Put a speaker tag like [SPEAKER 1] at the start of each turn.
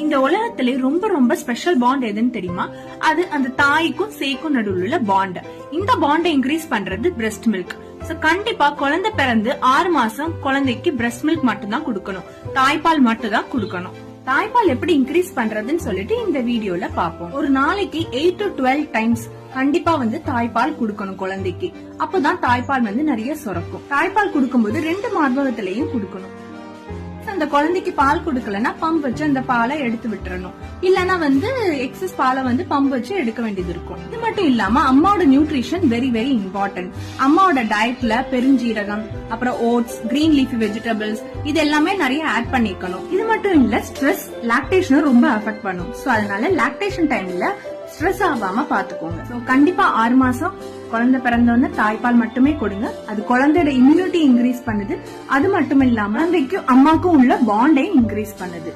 [SPEAKER 1] இந்த உலகத்திலே ரொம்ப ரொம்ப ஸ்பெஷல் பாண்ட் எதுன்னு தெரியுமா? அது அந்த தாய்க்கும் சேய்க்கும் நடுவுல உள்ள பாண்ட். இந்த பாண்டை இன்க்ரீஸ் பண்றது பிரெஸ்ட் மில்க். கண்டிப்பா குழந்தை பிறந்து 6 மாசம் குழந்தைக்கு பிரெஸ்ட் மில்க் மட்டும் தான் கொடுக்கணும், தாய்ப்பால் மட்டும் தான் கொடுக்கணும். தாய்ப்பால் எப்படி இன்க்ரீஸ் பண்றதுன்னு சொல்லிட்டு இந்த வீடியோல பாப்போம். ஒரு நாளைக்கு 8 to 12 டைம்ஸ் கண்டிப்பா தாய்ப்பால் கொடுக்கணும் குழந்தைக்கு. அப்பதான் தாய்ப்பால் நிறைய சுரக்கும். தாய்ப்பால் கொடுக்கும்போது 2 மார்பகத்திலையும் கொடுக்கணும். அந்த குழந்தைக்கு பால் கொடுக்கலன்னா பம்ப் வச்சு அந்த பாலை எடுத்து விட்டுறணும். இல்லன்னா எக்ஸஸ் பாலை பம்ப் வச்சு எடுக்க வேண்டியது இருக்கும். இது மட்டும் இல்லாம அம்மாவோட நியூட்ரிஷன் வெரி வெரி இம்பார்ட்டன்ட். அம்மாவோட டயட்ல பெருஞ்சீரகம், அப்புறம் ஓட்ஸ், கிரீன் லீஃபி வெஜிடபிள்ஸ் இது எல்லாமே நிறைய ஆட் பண்ணிக்கணும். இது மட்டும் இல்ல, ஸ்ட்ரெஸ் லாக்டேஷனும் ரொம்ப அஃபெக்ட் பண்ணும். சோ அதனால லாக்டேஷன் டைம்ல ஸ்ட்ரெஸ் ஆகாம பாத்துக்கோங்க. சோ கண்டிப்பா 6 மாசம் குழந்தை பிறந்தோன்னு தாய்ப்பால் மட்டுமே கொடுங்க. அது குழந்தையோட இம்யூனிட்டி இன்க்ரீஸ் பண்ணுது. அது மட்டும் இல்லாம குழந்தைக்கும் அம்மாக்கும் உள்ள பாண்டை இன்க்ரீஸ் பண்ணுது.